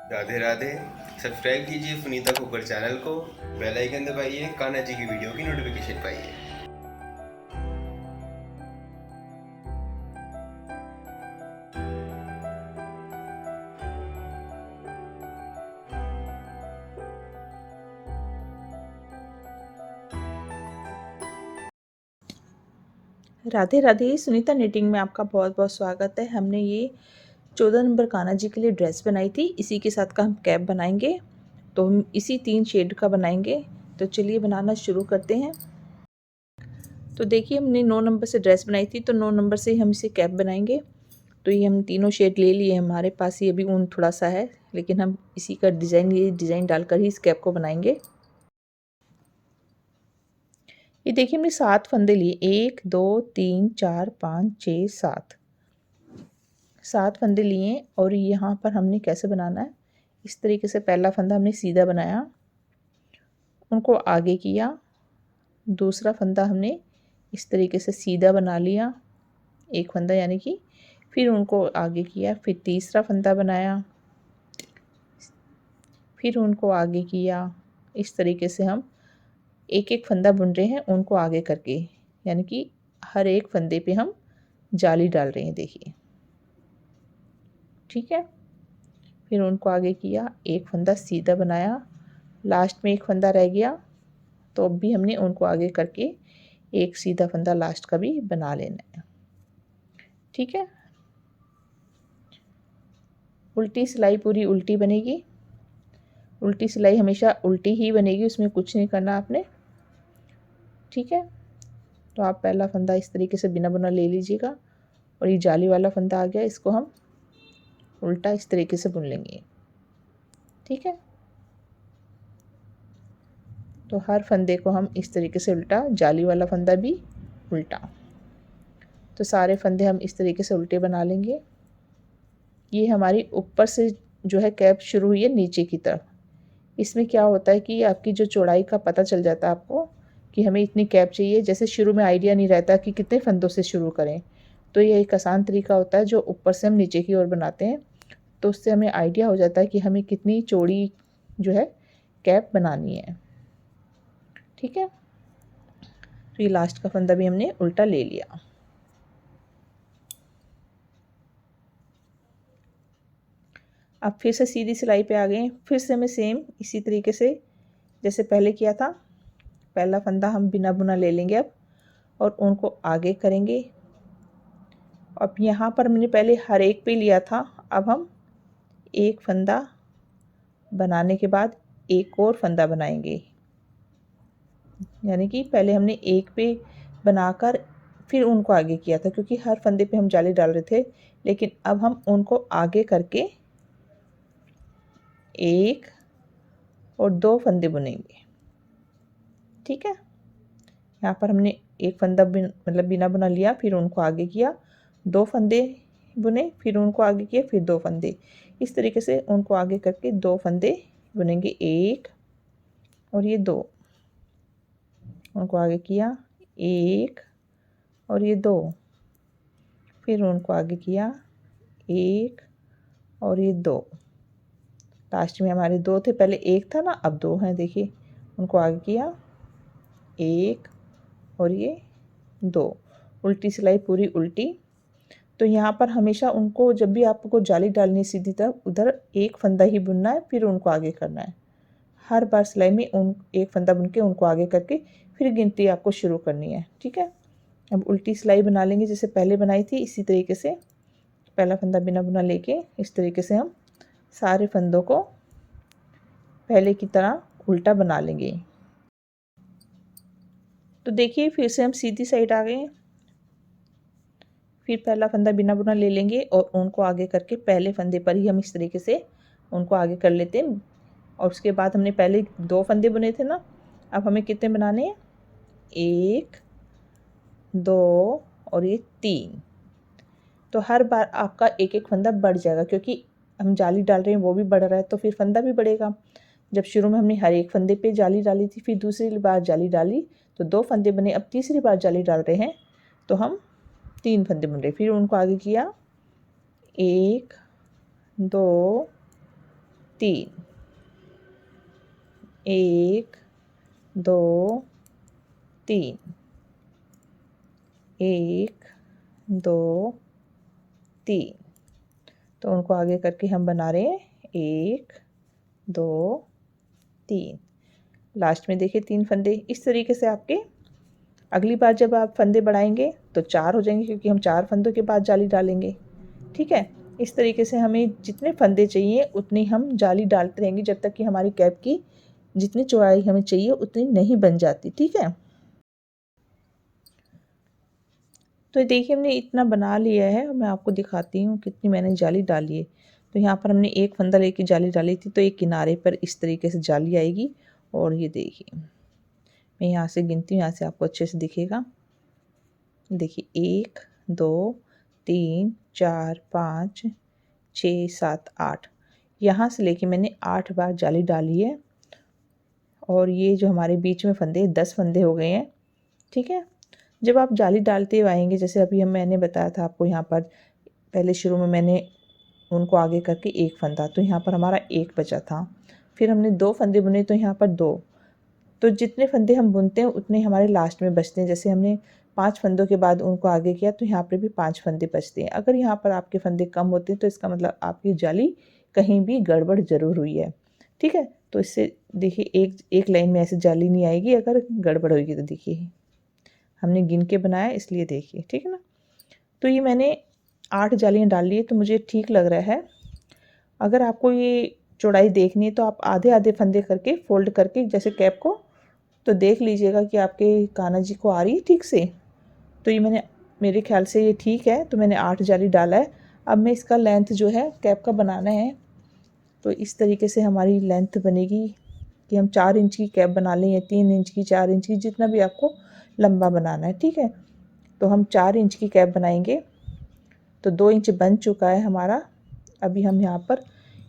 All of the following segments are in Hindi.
राधे राधे। सब्सक्राइब कीजिए सुनीता खोकर चैनल को, बेल आइकन दबाइए, कान्हा जी की वीडियो की नोटिफिकेशन पाइए। राधे राधे। सुनीता निटिंग में आपका बहुत बहुत स्वागत है। हमने ये 14 नंबर कान्हा जी के लिए ड्रेस बनाई थी, इसी के साथ का हम कैप बनाएंगे। तो हम इसी 3 शेड का बनाएंगे। तो चलिए बनाना शुरू करते हैं। तो देखिए हमने 9 नंबर से ड्रेस बनाई थी, तो 9 नंबर से ही हम इसे कैप बनाएंगे। तो ये हम तीनों शेड ले लिए। हमारे पास ये अभी ऊन थोड़ा सा है, लेकिन हम इसी का ये डिज़ाइन डालकर ही इस कैप को बनाएंगे। ये देखिए हमने 7 फंदे लिए, 1 2 3 4 5 6 7 फंदे लिए। और यहाँ पर हमने कैसे बनाना है, इस तरीके से पहला फंदा हमने सीधा बनाया, उनको आगे किया। दूसरा फंदा हमने इस तरीके से सीधा बना लिया, एक फंदा यानी कि, फिर उनको आगे किया। फिर तीसरा फंदा बनाया, फिर उनको आगे किया। इस तरीके से हम एक एक फंदा बुन रहे हैं उनको आगे करके, यानी कि हर एक फंदे पे हम जाली डाल रहे हैं। देखिए ठीक है। फिर उनको आगे किया, एक फंदा सीधा बनाया, लास्ट में एक फंदा रह गया, तो अब भी हमने उनको आगे करके एक सीधा फंदा लास्ट का भी बना लेना है। ठीक है। उल्टी सिलाई पूरी उल्टी बनेगी। उल्टी सिलाई हमेशा उल्टी ही बनेगी, उसमें कुछ नहीं करना आपने। ठीक है। तो आप पहला फंदा इस तरीके से बिना बुना ले लीजिएगा, और ये जाली वाला फंदा आ गया, इसको हम उल्टा इस तरीके से बुन लेंगे। ठीक है। तो हर फंदे को हम इस तरीके से उल्टा, जाली वाला फंदा भी उल्टा। तो सारे फंदे हम इस तरीके से उल्टे बना लेंगे। ये हमारी ऊपर से जो है कैप शुरू हुई है नीचे की तरफ। इसमें क्या होता है कि आपकी जो चौड़ाई का पता चल जाता है आपको कि हमें इतनी कैप चाहिए। जैसे शुरू में आइडिया नहीं रहता कि कितने फंदों से शुरू करें, तो ये एक आसान तरीका होता है जो ऊपर से हम नीचे की ओर बनाते हैं। तो उससे हमें आइडिया हो जाता है कि हमें कितनी चौड़ी जो है कैप बनानी है। ठीक है। तो ये लास्ट का फंदा भी हमने उल्टा ले लिया। अब फिर से सीधी सिलाई पे आ गए। फिर से हमें सेम इसी तरीके से जैसे पहले किया था, पहला फंदा हम बिना बुना ले लेंगे अब, और उनको आगे करेंगे। अब यहाँ पर हमने पहले हर एक पे लिया था, अब हम एक फंदा बनाने के बाद एक और फंदा बनाएंगे। यानी कि पहले हमने एक पे बनाकर फिर उनको आगे किया था, क्योंकि हर फंदे पे हम जाली डाल रहे थे। लेकिन अब हम उनको आगे करके एक और दो फंदे बुनेंगे। ठीक है। यहाँ पर हमने एक फंदा मतलब बिना बुना लिया, फिर उनको आगे किया, दो फंदे बुने, फिर उनको आगे किए, फिर दो फंदे। इस तरीके से उनको आगे करके दो फंदे बुनेंगे, एक और ये दो, उनको आगे किया, एक और ये दो, फिर उनको आगे किया, एक और ये दो। लास्ट में हमारे दो थे, पहले एक था ना, अब दो हैं। देखिए उनको आगे किया, एक और ये दो। उल्टी सिलाई पूरी उल्टी। तो यहाँ पर हमेशा उनको, जब भी आपको जाली डालनी है सीधी तरफ, उधर एक फंदा ही बुनना है, फिर उनको आगे करना है। हर बार सिलाई में उन एक फंदा बुन के उनको आगे करके फिर गिनती आपको शुरू करनी है। ठीक है। अब उल्टी सिलाई बना लेंगे जैसे पहले बनाई थी, इसी तरीके से पहला फंदा बिना बुना लेके इस तरीके से हम सारे फंदों को पहले की तरह उल्टा बना लेंगे। तो देखिए फिर से हम सीधी साइड आ गए। फिर पहला फंदा बिना बुना ले लेंगे और उनको आगे करके पहले फंदे पर ही हम इस तरीके से उनको आगे कर लेते हैं। और उसके बाद हमने पहले दो फंदे बुने थे ना, अब हमें कितने बनाने हैं, एक, दो और ये तीन। तो हर बार आपका एक एक फंदा बढ़ जाएगा, क्योंकि हम जाली डाल रहे हैं वो भी बढ़ रहा है, तो फिर फंदा भी बढ़ेगा। जब शुरू में हमने हर एक फंदे पे जाली डाली थी, फिर दूसरी बार जाली डाली तो दो फंदे बने। अब तीसरी बार जाली डाल रहे हैं तो हम तीन फंदे बन रहे। फिर उनको आगे किया, एक, दो 3, 1 2 3, 1 2 3। तो उनको आगे करके हम बना रहे हैं 1 2 3। लास्ट में देखिए 3 फंदे। इस तरीके से आपके अगली बार जब आप फंदे बढ़ाएंगे तो 4 हो जाएंगे, क्योंकि हम 4 फंदों के बाद जाली डालेंगे। ठीक है, इस तरीके से हमें जितने फंदे चाहिए उतनी हम जाली डालते रहेंगे जब तक कि हमारी कैप की जितनी चौड़ाई हमें चाहिए उतनी नहीं बन जाती। ठीक है, तो देखिए हमने इतना बना लिया है और मैं आपको दिखाती हूँ कितनी मैंने जाली डाली है। तो यहाँ पर हमने एक फंदा लेके जाली डाली थी, तो एक किनारे पर इस तरीके से जाली आएगी। और ये देखिए मैं यहाँ से गिनती हूँ, यहाँ से आपको अच्छे से दिखेगा। देखिए 1 2 3 4 5 6 7 8, यहाँ से लेके मैंने 8 बार जाली डाली है। और ये जो हमारे बीच में फंदे 10 फंदे हो गए हैं। ठीक है, जब आप जाली डालते हुए आएंगे, जैसे अभी मैंने बताया था आपको, यहाँ पर पहले शुरू में मैंने उनको आगे करके एक फंदा, तो यहाँ पर हमारा एक बचा था। फिर हमने 2 फंदे बुने, तो यहाँ पर 2। तो जितने फंदे हम बुनते हैं उतने हमारे लास्ट में बचते हैं। जैसे हमने 5 फंदों के बाद उनको आगे किया, तो यहाँ पर भी 5 फंदे बचते हैं। अगर यहाँ पर आपके फंदे कम होते हैं तो इसका मतलब आपकी जाली कहीं भी गड़बड़ ज़रूर हुई है। ठीक है, तो इससे देखिए एक लाइन में ऐसे जाली नहीं आएगी अगर गड़बड़ होगी। तो देखिए हमने गिन के बनाया, इसलिए देखिए। ठीक है ना, तो ये मैंने 8 जालियाँ डाल ली है, तो मुझे ठीक लग रहा है। अगर आपको ये चौड़ाई देखनी है तो आप आधे आधे फंदे करके फोल्ड करके जैसे कैप को, तो देख लीजिएगा कि आपके कान्हा जी को आ रही है ठीक से। तो ये मेरे ख्याल से ये ठीक है, तो मैंने 8 जाली डाला है। अब मैं इसका लेंथ जो है कैप का बनाना है, तो इस तरीके से हमारी लेंथ बनेगी कि हम 4 इंच की कैप बना लें, या 3 इंच की, 4 इंच की, जितना भी आपको लंबा बनाना है। ठीक है, तो हम 4 इंच की कैप बनाएंगे। तो 2 इंच बन चुका है हमारा। अभी हम यहाँ पर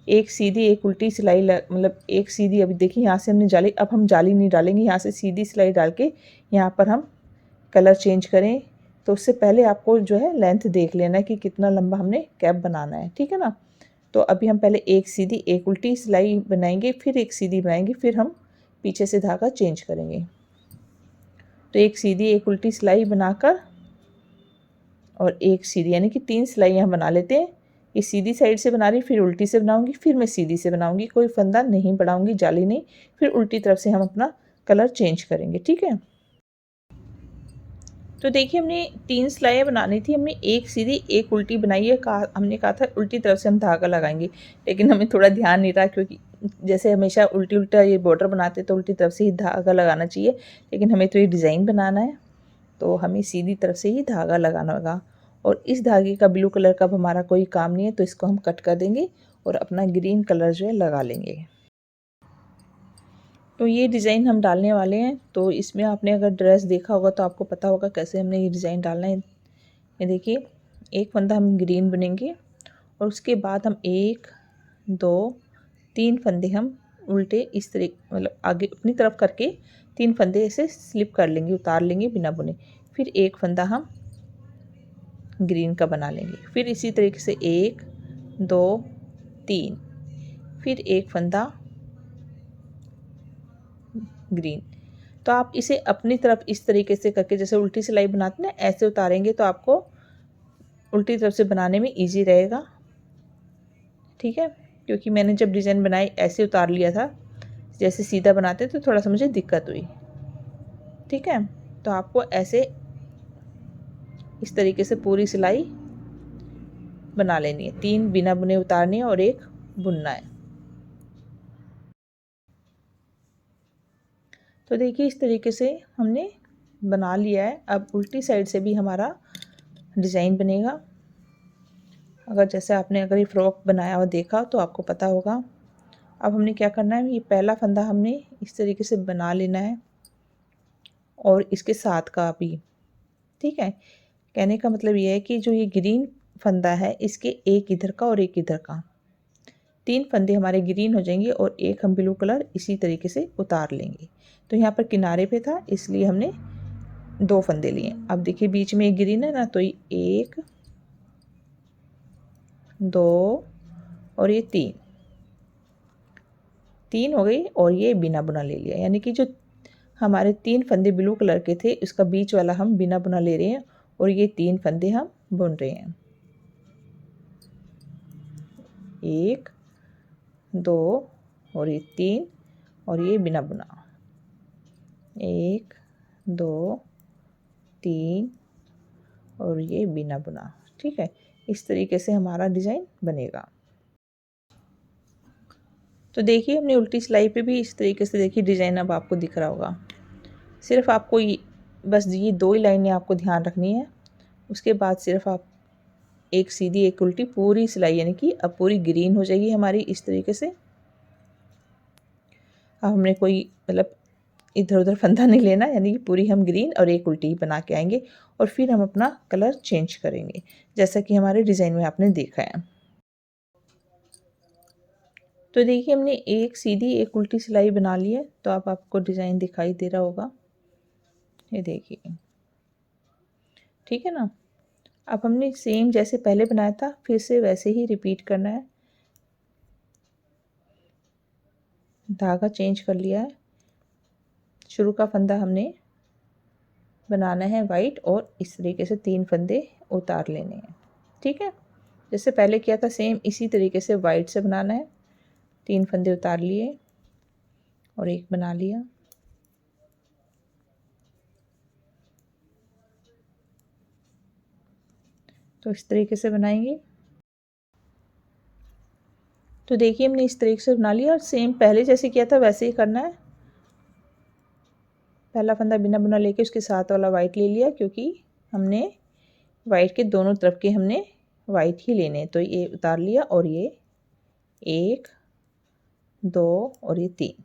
एक सीधी एक उल्टी सिलाई मतलब एक सीधी, अभी देखिए यहाँ से हमने जाली, अब हम जाली नहीं डालेंगे, यहाँ से सीधी सिलाई डाल के यहाँ पर हम कलर चेंज करें। तो उससे पहले आपको जो है लेंथ देख लेना है कि कितना लंबा हमने कैप बनाना है। ठीक है ना, तो अभी हम पहले एक सीधी एक उल्टी सिलाई बनाएंगे, फिर एक सीधी बनाएंगे, फिर हम पीछे से धागा चेंज करेंगे। तो एक सीधी एक उल्टी सिलाई बनाकर और एक सीधी, यानी कि 3 सिलाइयाँ बना लेते हैं। ये सीधी साइड से बना रही, फिर उल्टी से बनाऊंगी, फिर मैं सीधी से बनाऊंगी, कोई फंदा नहीं बढ़ाऊंगी, जाली नहीं, फिर उल्टी तरफ से हम अपना कलर चेंज करेंगे। ठीक है, तो देखिए हमने 3 सिलाइयाँ बनानी थी, हमने एक सीधी एक उल्टी बनाई है। हमने कहा था उल्टी तरफ से हम धागा लगाएंगे, लेकिन हमें थोड़ा ध्यान नहीं रहा, क्योंकि जैसे हमेशा उल्टी उल्टा ये बॉर्डर बनाते तो उल्टी तरफ से ही धागा लगाना चाहिए, लेकिन हमें तो ये डिज़ाइन बनाना है, तो हमें सीधी तरफ से ही धागा लगाना होगा। और इस धागे का ब्लू कलर का अब हमारा कोई काम नहीं है, तो इसको हम कट कर देंगे और अपना ग्रीन कलर जो है लगा लेंगे। तो ये डिज़ाइन हम डालने वाले हैं। तो इसमें आपने अगर ड्रेस देखा होगा तो आपको पता होगा कैसे हमने ये डिज़ाइन डालना है। ये देखिए एक फंदा हम ग्रीन बुनेंगे और उसके बाद हम 1 2 3 फंदे हम उल्टे इस तरीके, मतलब आगे अपनी तरफ करके 3 फंदे ऐसे स्लिप कर लेंगे, उतार लेंगे बिना बुने। फिर एक फंदा हम ग्रीन का बना लेंगे, फिर इसी तरीके से 1 2 3, फिर एक फंदा ग्रीन। तो आप इसे अपनी तरफ इस तरीके से करके, जैसे उल्टी सिलाई बनाते हैं ना, ऐसे उतारेंगे तो आपको उल्टी तरफ से बनाने में इजी रहेगा। ठीक है, क्योंकि मैंने जब डिज़ाइन बनाई ऐसे उतार लिया था, जैसे सीधा बनाते तो थोड़ा सा मुझे दिक्कत हुई। ठीक है, तो आपको ऐसे इस तरीके से पूरी सिलाई बना लेनी है। 3 बिना बुने उतारनी है और 1 बुनना है। तो देखिए इस तरीके से हमने बना लिया है। अब उल्टी साइड से भी हमारा डिज़ाइन बनेगा। अगर जैसे आपने अगर ये फ्रॉक बनाया हुआ देखा तो आपको पता होगा। अब हमने क्या करना है, ये पहला फंदा हमने इस तरीके से बना लेना है और इसके साथ का भी। ठीक है, कहने का मतलब ये है कि जो ये ग्रीन फंदा है इसके एक इधर का और एक इधर का, 3 फंदे हमारे ग्रीन हो जाएंगे और एक हम ब्लू कलर इसी तरीके से उतार लेंगे। तो यहाँ पर किनारे पे था इसलिए हमने 2 फंदे लिए। अब देखिए बीच में एक ग्रीन है ना, तो ये 1 2 और ये 3, 3 हो गई और ये बिना बुना ले लिया, यानी कि जो हमारे 3 फंदे ब्लू कलर के थे उसका बीच वाला हम बिना बुना ले रहे हैं और ये 3 फंदे हम बुन रहे हैं। 1 2 और ये 3 और ये बिना बुना, 1 2 3 और ये बिना बुना। ठीक है, इस तरीके से हमारा डिज़ाइन बनेगा। तो देखिए हमने उल्टी सिलाई पे भी इस तरीके से देखिए डिज़ाइन अब आपको दिख रहा होगा। सिर्फ आपको बस ये 2 ही लाइनें आपको ध्यान रखनी है। उसके बाद सिर्फ आप एक सीधी एक उल्टी पूरी सिलाई, यानी कि अब पूरी ग्रीन हो जाएगी हमारी इस तरीके से। अब हमने कोई मतलब इधर उधर फंदा नहीं लेना, यानी कि पूरी हम ग्रीन और एक उल्टी ही बना के आएंगे और फिर हम अपना कलर चेंज करेंगे जैसा कि हमारे डिज़ाइन में आपने देखा है। तो देखिए हमने एक सीधी एक उल्टी सिलाई बना ली है, तो अब आपको डिज़ाइन दिखाई दे रहा होगा, ये देखिए। ठीक है ना, अब हमने सेम जैसे पहले बनाया था फिर से वैसे ही रिपीट करना है। धागा चेंज कर लिया है, शुरू का फंदा हमने बनाना है वाइट और इस तरीके से 3 फंदे उतार लेने हैं। ठीक है, जैसे पहले किया था सेम इसी तरीके से वाइट से बनाना है। 3 फंदे उतार लिए और एक बना लिया। तो इस तरीके से बनाएंगे। तो देखिए हमने इस तरीके से बना लिया और सेम पहले जैसे किया था वैसे ही करना है। पहला फंदा बिना बुना लेके उसके साथ वाला वाइट ले लिया, क्योंकि हमने वाइट के दोनों तरफ के हमने वाइट ही लेने, तो ये उतार लिया और ये 1 2 और ये 3,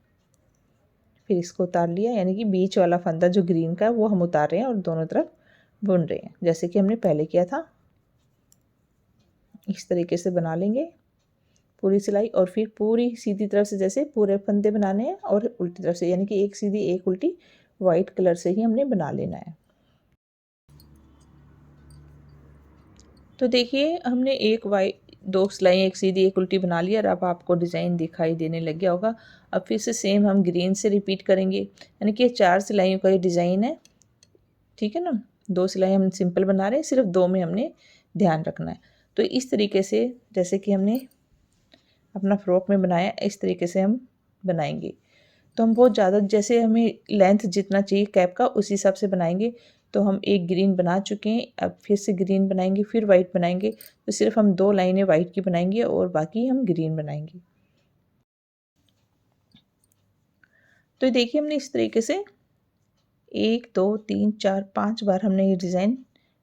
फिर इसको उतार लिया, यानी कि बीच वाला फंदा जो ग्रीन का है वो हम उतार रहे हैं और दोनों तरफ बुन रहे हैं जैसे कि हमने पहले किया था। इस तरीके से बना लेंगे पूरी सिलाई और फिर पूरी सीधी तरफ से जैसे पूरे फंदे बनाने हैं और उल्टी तरफ से, यानी कि एक सीधी एक उल्टी वाइट कलर से ही हमने बना लेना है। तो देखिए हमने एक वाइट 2 सिलाई एक सीधी एक उल्टी बना लिया और अब आपको डिज़ाइन दिखाई देने लग गया होगा। अब फिर से सेम हम ग्रीन से रिपीट करेंगे, यानी कि 4 सिलाइयों का ये डिज़ाइन है। ठीक है ना, 2 सिलाई हम सिंपल बना रहे हैं, सिर्फ 2 में हमने ध्यान रखना है। तो इस तरीके से जैसे कि हमने अपना फ्रॉक में बनाया इस तरीके से हम बनाएंगे। तो हम बहुत ज़्यादा जैसे हमें लेंथ जितना चाहिए कैप का उस हिसाब से बनाएंगे। तो हम एक ग्रीन बना चुके हैं, अब फिर से ग्रीन बनाएंगे फिर वाइट बनाएंगे, तो सिर्फ हम 2 लाइनें वाइट की बनाएंगे और बाकी हम ग्रीन बनाएंगे। तो देखिए हमने इस तरीके से 1 2 3 4 5 बार हमने ये डिज़ाइन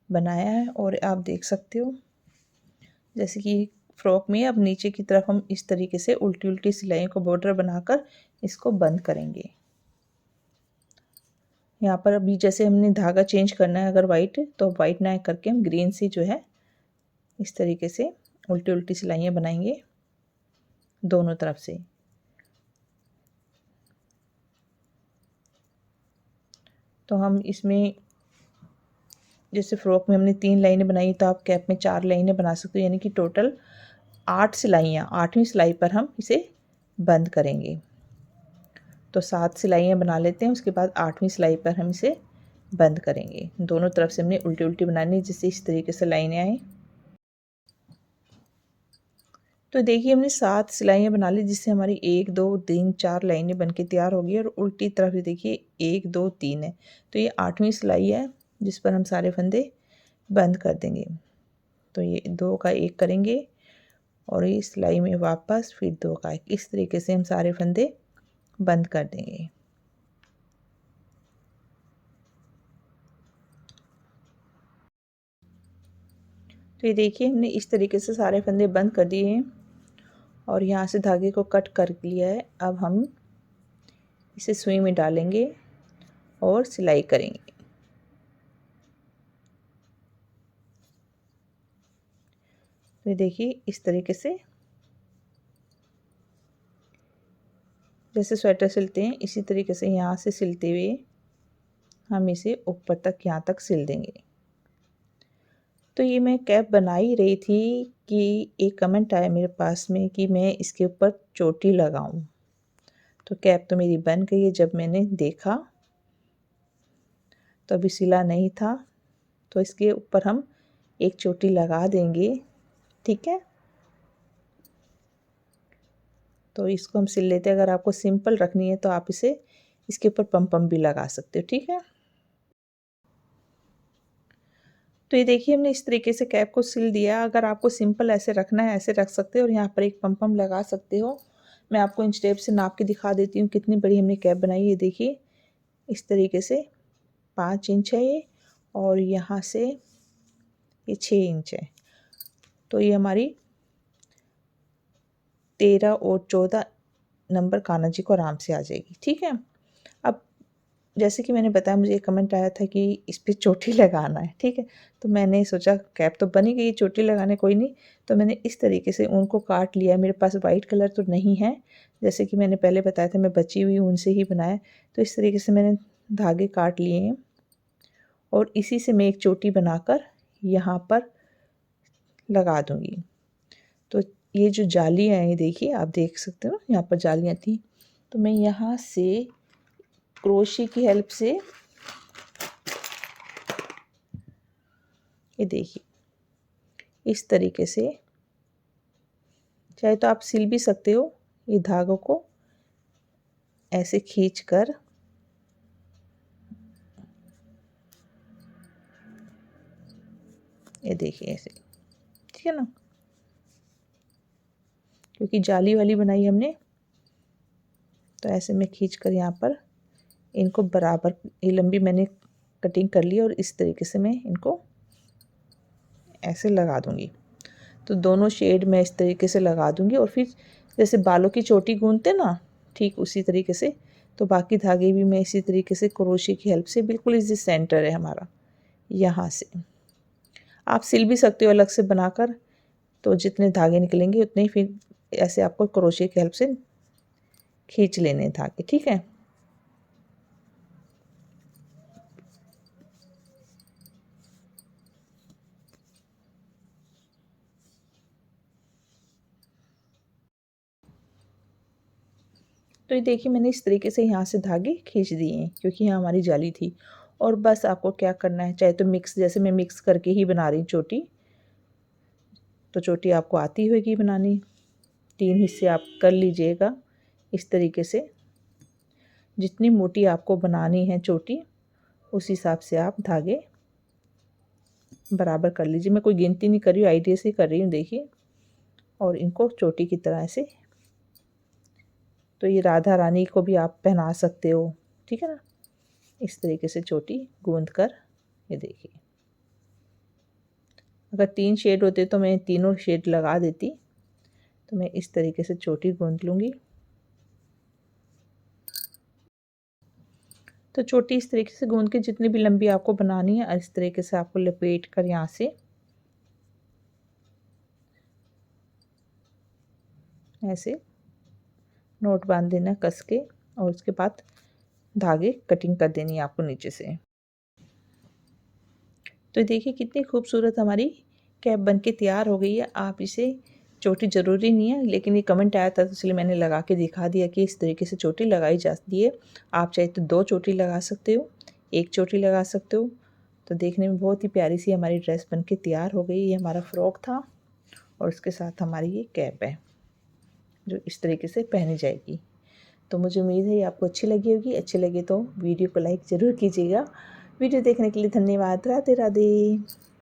बनाया है और आप देख सकते हो जैसे कि फ्रॉक में अब नीचे की तरफ हम इस तरीके से उल्टी उल्टी सिलाइयों को बॉर्डर बनाकर इसको बंद करेंगे। यहाँ पर अभी जैसे हमने धागा चेंज करना है अगर वाइट, तो वाइट ना करके हम ग्रीन से जो है इस तरीके से उल्टी उल्टी सिलाइयाँ बनाएंगे दोनों तरफ से। तो हम इसमें जैसे फ्रॉक में हमने 3 लाइनें बनाई, तो आप कैप में 4 लाइनें बना सकते हो, यानी कि टोटल 8 सिलाइयाँ, 8वीं सिलाई पर हम इसे बंद करेंगे। तो 7 सिलाइयाँ बना लेते हैं, उसके बाद 8वीं सिलाई पर हम इसे बंद करेंगे। दोनों तरफ से हमने उल्टी उल्टी बनानी जिससे इस तरीके से लाइनें आए। तो देखिए हमने 7 सिलाइयाँ बना ली जिससे हमारी 1 2 3 4 लाइनें बनके तैयार हो गई और उल्टी तरफ भी देखिए 1 2 3 है। तो ये 8वीं सिलाई है जिस पर हम सारे फंदे बंद कर देंगे। तो ये 2 का 1 करेंगे और इस सिलाई में वापस फिर 2 का 1, इस तरीके से हम सारे फंदे बंद कर देंगे। तो ये देखिए हमने इस तरीके से सारे फंदे बंद कर दिए हैं और यहाँ से धागे को कट कर लिया है। अब हम इसे सुई में डालेंगे और सिलाई करेंगे। तो ये देखिए इस तरीके से जैसे स्वेटर सिलते हैं इसी तरीके से यहाँ से सिलते हुए हम इसे ऊपर तक यहाँ तक सिल देंगे। तो ये मैं कैप बना ही रही थी कि एक कमेंट आया मेरे पास में कि मैं इसके ऊपर चोटी लगाऊं। तो कैप तो मेरी बन गई है। जब मैंने देखा तो अभी सिला नहीं था, तो इसके ऊपर हम एक चोटी लगा देंगे, ठीक है। तो इसको हम सिल लेते हैं। अगर आपको सिंपल रखनी है तो आप इसे इसके ऊपर पम पम भी लगा सकते हो, ठीक है। तो ये देखिए हमने इस तरीके से कैप को सिल दिया। अगर आपको सिंपल ऐसे रखना है ऐसे रख सकते हो और यहाँ पर एक पम पम लगा सकते हो। मैं आपको इंच टेप से नाप के दिखा देती हूँ कितनी बड़ी हमने कैप बनाई है। देखिए इस तरीके से 5 इंच है ये, और यहाँ से ये 6 इंच है। तो ये हमारी 13 और 14 नंबर कान्हा जी को आराम से आ जाएगी, ठीक है। अब जैसे कि मैंने बताया, मुझे एक कमेंट आया था कि इस पर चोटी लगाना है, ठीक है। तो मैंने सोचा कैप तो बनी गई, चोटी लगाने कोई नहीं। तो मैंने इस तरीके से ऊन को काट लिया। मेरे पास वाइट कलर तो नहीं है, जैसे कि मैंने पहले बताया था मैं बची हुई ऊन से ही बनाया। तो इस तरीके से मैंने धागे काट लिए हैं और इसी से मैं एक चोटी बनाकर यहाँ पर लगा दूँगी। तो ये जो जालियाँ हैं, देखिए आप देख सकते हो यहाँ पर जालियाँ थी। तो मैं यहाँ से क्रोशे की हेल्प से, ये देखिए इस तरीके से, चाहे तो आप सिल भी सकते हो। ये धागों को ऐसे खींच कर ये देखिए ऐसे, ठीक है ना। क्योंकि जाली वाली बनाई हमने, तो ऐसे में खींच कर यहाँ पर इनको बराबर, ये लंबी मैंने कटिंग कर ली और इस तरीके से मैं इनको ऐसे लगा दूंगी। तो दोनों शेड में इस तरीके से लगा दूंगी और फिर जैसे बालों की चोटी गूंथते ना, ठीक उसी तरीके से। तो बाकी धागे भी मैं इसी तरीके से क्रोशे की हेल्प से, बिल्कुल इसी सेंटर है हमारा, यहाँ से आप सिल भी सकते हो अलग से बनाकर। तो जितने धागे निकलेंगे उतने ही फिर ऐसे आपको क्रोशे की हेल्प से खींच लेने धागे, ठीक है। तो ये देखिए मैंने इस तरीके से यहाँ से धागे खींच दिए हैं, क्योंकि यहाँ हमारी जाली थी। और बस आपको क्या करना है, चाहे तो मिक्स, जैसे मैं मिक्स करके ही बना रही हूँ चोटी, तो चोटी आपको आती होगी बनानी। 3 हिस्से आप कर लीजिएगा इस तरीके से। जितनी मोटी आपको बनानी है चोटी, उस हिसाब से आप धागे बराबर कर लीजिए। मैं कोई गिनती नहीं कर रही हूँ, आइडिया से कर रही हूँ, देखिए। और इनको चोटी की तरह से, तो ये राधा रानी को भी आप पहना सकते हो, ठीक है ना। इस तरीके से चोटी गूंथ कर, ये देखिए। अगर 3 शेड होते तो मैं तीनों शेड लगा देती। तो मैं इस तरीके से चोटी गूंथ लूँगी। तो चोटी इस तरीके से गूंथ के जितनी भी लंबी आपको बनानी है, इस तरीके से आपको लपेट कर यहाँ से ऐसे नोट बांध देना कस के, और उसके बाद धागे कटिंग कर देनी है आपको नीचे से। तो देखिए कितनी खूबसूरत हमारी कैप बनके तैयार हो गई है। आप इसे, चोटी ज़रूरी नहीं है, लेकिन ये कमेंट आया था तो इसलिए मैंने लगा के दिखा दिया कि इस तरीके से चोटी लगाई जाती है। आप चाहे तो 2 चोटी लगा सकते हो, 1 चोटी लगा सकते हो। तो देखने में बहुत ही प्यारी सी हमारी ड्रेस बनके तैयार हो गई। ये हमारा फ्रॉक था और उसके साथ हमारी ये कैप है जो इस तरीके से पहनी जाएगी। तो मुझे उम्मीद है ये आपको अच्छी लगी होगी। अच्छी लगे तो वीडियो को लाइक ज़रूर कीजिएगा। वीडियो देखने के लिए धन्यवाद। राधे राधे।